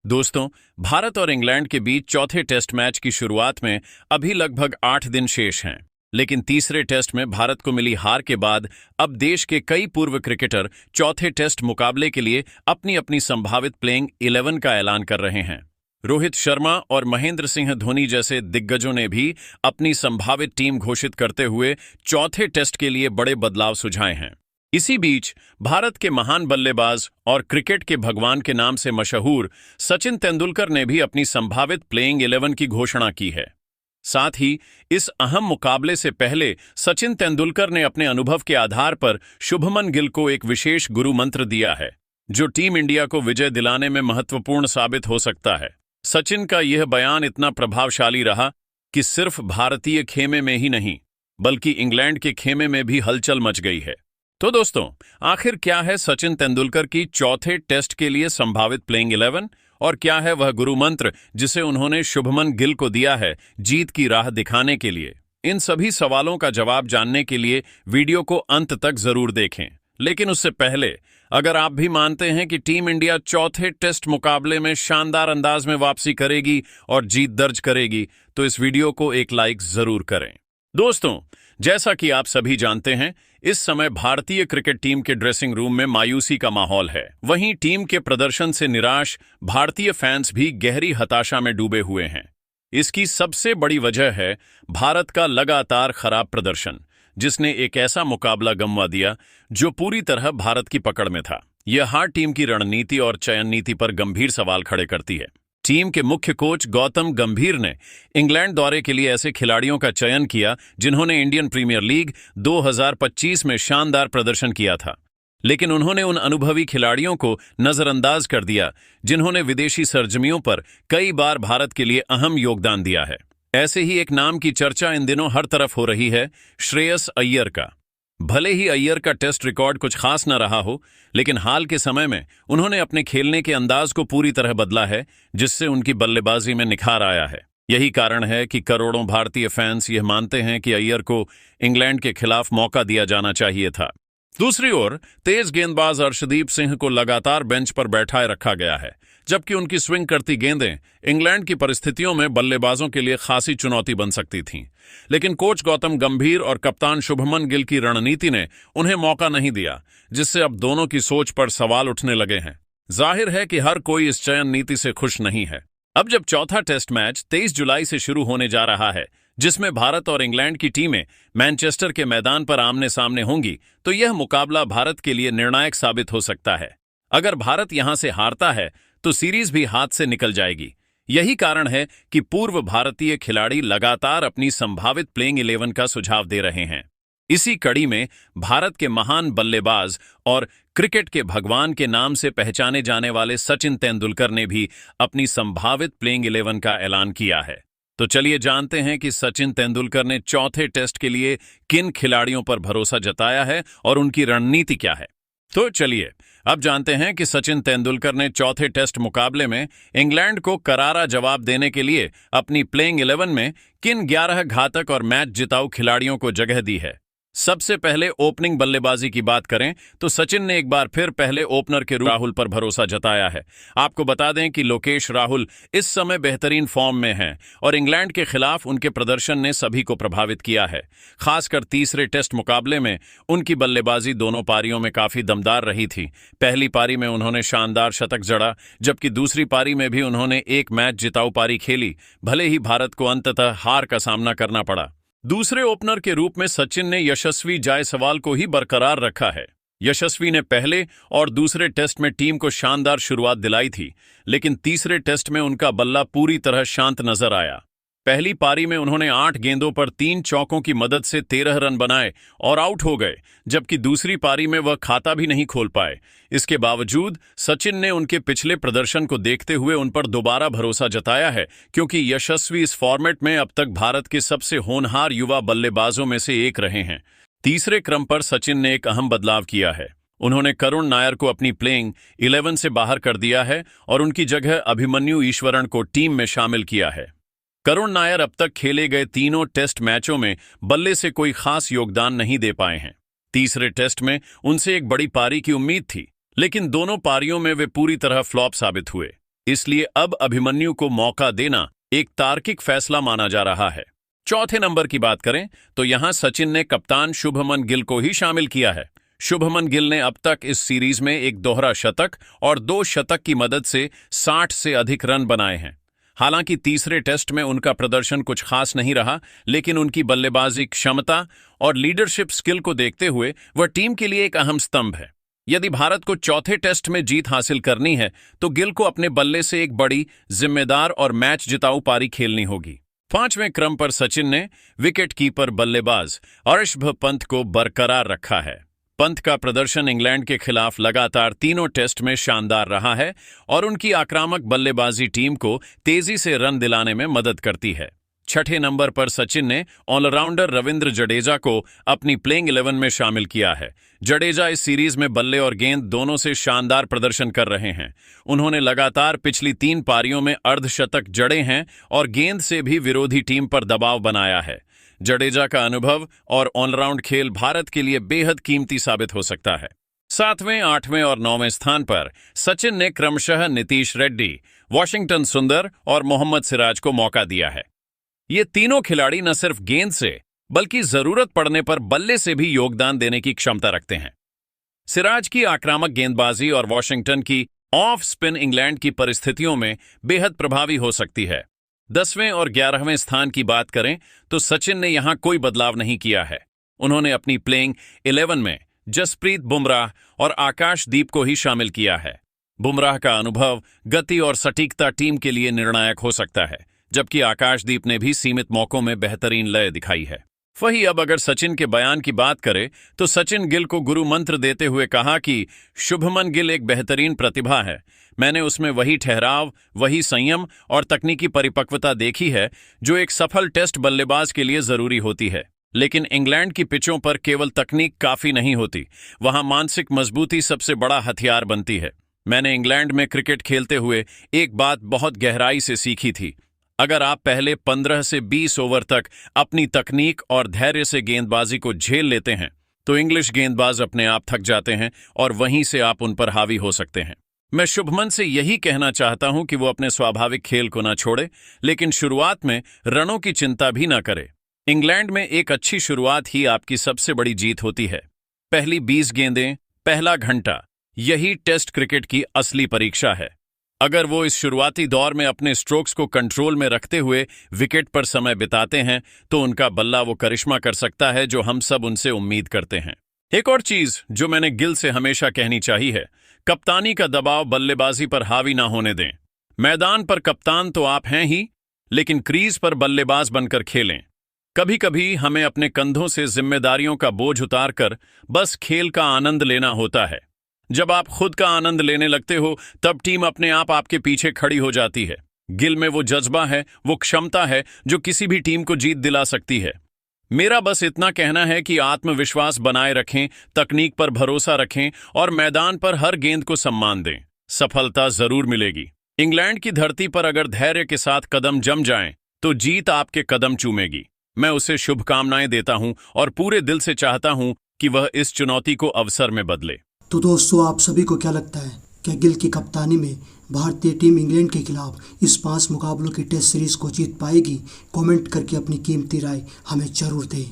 दोस्तों, भारत और इंग्लैंड के बीच चौथे टेस्ट मैच की शुरुआत में अभी लगभग 8 दिन शेष हैं। लेकिन तीसरे टेस्ट में भारत को मिली हार के बाद अब देश के कई पूर्व क्रिकेटर चौथे टेस्ट मुकाबले के लिए अपनी अपनी संभावित प्लेइंग 11 का ऐलान कर रहे हैं। रोहित शर्मा और महेंद्र सिंह धोनी जैसे दिग्गजों ने भी अपनी संभावित टीम घोषित करते हुए चौथे टेस्ट के लिए बड़े बदलाव सुझाए हैं। इसी बीच भारत के महान बल्लेबाज और क्रिकेट के भगवान के नाम से मशहूर सचिन तेंदुलकर ने भी अपनी संभावित प्लेइंग 11 की घोषणा की है। साथ ही इस अहम मुकाबले से पहले सचिन तेंदुलकर ने अपने अनुभव के आधार पर शुभमन गिल को एक विशेष गुरु मंत्र दिया है, जो टीम इंडिया को विजय दिलाने में महत्वपूर्ण साबित हो सकता है। सचिन का यह बयान इतना प्रभावशाली रहा कि सिर्फ भारतीय खेमे में ही नहीं, बल्कि इंग्लैंड के खेमे में भी हलचल मच गई है। तो दोस्तों, आखिर क्या है सचिन तेंदुलकर की चौथे टेस्ट के लिए संभावित प्लेइंग 11 और क्या है वह गुरु मंत्र जिसे उन्होंने शुभमन गिल को दिया है जीत की राह दिखाने के लिए? इन सभी सवालों का जवाब जानने के लिए वीडियो को अंत तक जरूर देखें। लेकिन उससे पहले, अगर आप भी मानते हैं कि टीम इंडिया चौथे टेस्ट मुकाबले में शानदार अंदाज में वापसी करेगी और जीत दर्ज करेगी, तो इस वीडियो को एक लाइक जरूर करें। दोस्तों, जैसा कि आप सभी जानते हैं, इस समय भारतीय क्रिकेट टीम के ड्रेसिंग रूम में मायूसी का माहौल है। वहीं टीम के प्रदर्शन से निराश भारतीय फैंस भी गहरी हताशा में डूबे हुए हैं। इसकी सबसे बड़ी वजह है भारत का लगातार खराब प्रदर्शन, जिसने एक ऐसा मुकाबला गंवा दिया जो पूरी तरह भारत की पकड़ में था। यह हार टीम की रणनीति और चयन नीति पर गंभीर सवाल खड़े करती है। टीम के मुख्य कोच गौतम गंभीर ने इंग्लैंड दौरे के लिए ऐसे खिलाड़ियों का चयन किया जिन्होंने इंडियन प्रीमियर लीग 2025 में शानदार प्रदर्शन किया था, लेकिन उन्होंने उन अनुभवी खिलाड़ियों को नजरअंदाज कर दिया जिन्होंने विदेशी सरजमियों पर कई बार भारत के लिए अहम योगदान दिया है। ऐसे ही एक नाम की चर्चा इन दिनों हर तरफ हो रही है, श्रेयस अय्यर का। भले ही अय्यर का टेस्ट रिकॉर्ड कुछ खास न रहा हो, लेकिन हाल के समय में उन्होंने अपने खेलने के अंदाज को पूरी तरह बदला है, जिससे उनकी बल्लेबाजी में निखार आया है। यही कारण है कि करोड़ों भारतीय फैंस यह मानते हैं कि अय्यर को इंग्लैंड के खिलाफ मौका दिया जाना चाहिए था। दूसरी ओर तेज गेंदबाज अर्शदीप सिंह को लगातार बेंच पर बैठाए रखा गया है, जबकि उनकी स्विंग करती गेंदें इंग्लैंड की परिस्थितियों में बल्लेबाजों के लिए खासी चुनौती बन सकती थीं। लेकिन कोच गौतम गंभीर और कप्तान शुभमन गिल की रणनीति ने उन्हें मौका नहीं दिया, जिससे अब दोनों की सोच पर सवाल उठने लगे हैं। जाहिर है कि हर कोई इस चयन नीति से खुश नहीं है। अब जब चौथा टेस्ट मैच 23 जुलाई से शुरू होने जा रहा है, जिसमें भारत और इंग्लैंड की टीमें मैनचेस्टर के मैदान पर आमने सामने होंगी, तो यह मुकाबला भारत के लिए निर्णायक साबित हो सकता है। अगर भारत यहां से हारता है तो सीरीज भी हाथ से निकल जाएगी। यही कारण है कि पूर्व भारतीय खिलाड़ी लगातार अपनी संभावित प्लेइंग 11 का सुझाव दे रहे हैं। इसी कड़ी में भारत के महान बल्लेबाज और क्रिकेट के भगवान के नाम से पहचाने जाने वाले सचिन तेंदुलकर ने भी अपनी संभावित प्लेइंग 11 का ऐलान किया है। तो चलिए जानते हैं कि सचिन तेंदुलकर ने चौथे टेस्ट के लिए किन खिलाड़ियों पर भरोसा जताया है और उनकी रणनीति क्या है। तो चलिए अब जानते हैं कि सचिन तेंदुलकर ने चौथे टेस्ट मुकाबले में इंग्लैंड को करारा जवाब देने के लिए अपनी प्लेइंग 11 में किन 11 घातक और मैच जिताऊ खिलाड़ियों को जगह दी है। सबसे पहले ओपनिंग बल्लेबाजी की बात करें तो सचिन ने एक बार फिर पहले ओपनर के राहुल पर भरोसा जताया है। आपको बता दें कि लोकेश राहुल इस समय बेहतरीन फॉर्म में हैं और इंग्लैंड के खिलाफ उनके प्रदर्शन ने सभी को प्रभावित किया है। खासकर तीसरे टेस्ट मुकाबले में उनकी बल्लेबाजी दोनों पारियों में काफी दमदार रही थी। पहली पारी में उन्होंने शानदार शतक जड़ा, जबकि दूसरी पारी में भी उन्होंने एक मैच जिताऊ पारी खेली, भले ही भारत को अंततः हार का सामना करना पड़ा। दूसरे ओपनर के रूप में सचिन ने यशस्वी जायसवाल को ही बरकरार रखा है। यशस्वी ने पहले और दूसरे टेस्ट में टीम को शानदार शुरुआत दिलाई थी, लेकिन तीसरे टेस्ट में उनका बल्ला पूरी तरह शांत नजर आया। पहली पारी में उन्होंने 8 गेंदों पर 3 चौकों की मदद से 13 रन बनाए और आउट हो गए, जबकि दूसरी पारी में वह खाता भी नहीं खोल पाए। इसके बावजूद सचिन ने उनके पिछले प्रदर्शन को देखते हुए उन पर दोबारा भरोसा जताया है, क्योंकि यशस्वी इस फॉर्मेट में अब तक भारत के सबसे होनहार युवा बल्लेबाजों में से एक रहे हैं। तीसरे क्रम पर सचिन ने एक अहम बदलाव किया है। उन्होंने करुण नायर को अपनी प्लेइंग 11 से बाहर कर दिया है और उनकी जगह अभिमन्यु ईश्वरन को टीम में शामिल किया है। करुण नायर अब तक खेले गए तीनों टेस्ट मैचों में बल्ले से कोई खास योगदान नहीं दे पाए हैं। तीसरे टेस्ट में उनसे एक बड़ी पारी की उम्मीद थी, लेकिन दोनों पारियों में वे पूरी तरह फ्लॉप साबित हुए। इसलिए अब अभिमन्यु को मौका देना एक तार्किक फैसला माना जा रहा है। चौथे नंबर की बात करें तो यहां सचिन ने कप्तान शुभमन गिल को ही शामिल किया है। शुभमन गिल ने अब तक इस सीरीज में एक दोहरा शतक और 2 शतक की मदद से 60 से अधिक रन बनाए हैं। हालांकि तीसरे टेस्ट में उनका प्रदर्शन कुछ खास नहीं रहा, लेकिन उनकी बल्लेबाजी क्षमता और लीडरशिप स्किल को देखते हुए वह टीम के लिए एक अहम स्तंभ है। यदि भारत को चौथे टेस्ट में जीत हासिल करनी है तो गिल को अपने बल्ले से एक बड़ी, जिम्मेदार और मैच जिताऊ पारी खेलनी होगी। 5वें क्रम पर सचिन ने विकेट कीपर बल्लेबाज ऋषभ पंत को बरकरार रखा है। पंत का प्रदर्शन इंग्लैंड के खिलाफ लगातार तीनों टेस्ट में शानदार रहा है और उनकी आक्रामक बल्लेबाजी टीम को तेजी से रन दिलाने में मदद करती है। 6ठे नंबर पर सचिन ने ऑलराउंडर रविंद्र जडेजा को अपनी प्लेइंग 11 में शामिल किया है। जडेजा इस सीरीज में बल्ले और गेंद दोनों से शानदार प्रदर्शन कर रहे हैं। उन्होंने लगातार पिछली 3 पारियों में अर्धशतक जड़े हैं और गेंद से भी विरोधी टीम पर दबाव बनाया है। जडेजा का अनुभव और ऑलराउंड खेल भारत के लिए बेहद कीमती साबित हो सकता है। 7वें, 8वें और 9वें स्थान पर सचिन ने क्रमशः नीतीश रेड्डी, वॉशिंगटन सुंदर और मोहम्मद सिराज को मौका दिया है। ये तीनों खिलाड़ी न सिर्फ गेंद से बल्कि जरूरत पड़ने पर बल्ले से भी योगदान देने की क्षमता रखते हैं। सिराज की आक्रामक गेंदबाजी और वॉशिंगटन की ऑफ स्पिन इंग्लैंड की परिस्थितियों में बेहद प्रभावी हो सकती है। 10वें और 11वें स्थान की बात करें तो सचिन ने यहां कोई बदलाव नहीं किया है। उन्होंने अपनी प्लेइंग 11 में जसप्रीत बुमराह और आकाशदीप को ही शामिल किया है। बुमराह का अनुभव, गति और सटीकता टीम के लिए निर्णायक हो सकता है, जबकि आकाशदीप ने भी सीमित मौकों में बेहतरीन लय दिखाई है। वहीं अब अगर सचिन के बयान की बात करें तो सचिन गिल को गुरु मंत्र देते हुए कहा कि शुभमन गिल एक बेहतरीन प्रतिभा है। मैंने उसमें वही ठहराव, वही संयम और तकनीकी परिपक्वता देखी है जो एक सफल टेस्ट बल्लेबाज के लिए जरूरी होती है। लेकिन इंग्लैंड की पिचों पर केवल तकनीक काफी नहीं होती, वहां मानसिक मजबूती सबसे बड़ा हथियार बनती है। मैंने इंग्लैंड में क्रिकेट खेलते हुए एक बात बहुत गहराई से सीखी थी। अगर आप पहले 15 से 20 ओवर तक अपनी तकनीक और धैर्य से गेंदबाजी को झेल लेते हैं तो इंग्लिश गेंदबाज अपने आप थक जाते हैं और वहीं से आप उन पर हावी हो सकते हैं। मैं शुभमन से यही कहना चाहता हूं कि वो अपने स्वाभाविक खेल को ना छोड़े, लेकिन शुरुआत में रनों की चिंता भी ना करे। इंग्लैंड में एक अच्छी शुरुआत ही आपकी सबसे बड़ी जीत होती है। पहली 20 गेंदें, पहला घंटा, यही टेस्ट क्रिकेट की असली परीक्षा है। अगर वो इस शुरुआती दौर में अपने स्ट्रोक्स को कंट्रोल में रखते हुए विकेट पर समय बिताते हैं तो उनका बल्ला वो करिश्मा कर सकता है जो हम सब उनसे उम्मीद करते हैं। एक और चीज जो मैंने गिल से हमेशा कहनी चाहिए है, कप्तानी का दबाव बल्लेबाजी पर हावी ना होने दें। मैदान पर कप्तान तो आप हैं ही, लेकिन क्रीज पर बल्लेबाज बनकर खेलें। कभी कभी हमें अपने कंधों से जिम्मेदारियों का बोझ उतारकर बस खेल का आनंद लेना होता है। जब आप खुद का आनंद लेने लगते हो तब टीम अपने आप आपके पीछे खड़ी हो जाती है। गिल में वो जज्बा है, वो क्षमता है जो किसी भी टीम को जीत दिला सकती है। मेरा बस इतना कहना है कि आत्मविश्वास बनाए रखें, तकनीक पर भरोसा रखें और मैदान पर हर गेंद को सम्मान दें। सफलता जरूर मिलेगी। इंग्लैंड की धरती पर अगर धैर्य के साथ कदम जम जाएं तो जीत आपके कदम चूमेगी। मैं उसे शुभकामनाएं देता हूं और पूरे दिल से चाहता हूं कि वह इस चुनौती को अवसर में बदले। तो दोस्तों, आप सभी को क्या लगता है, क्या गिल की कप्तानी में भारतीय टीम इंग्लैंड के खिलाफ इस 5 मुकाबलों की टेस्ट सीरीज को जीत पाएगी? कमेंट करके अपनी कीमती राय हमें जरूर दें।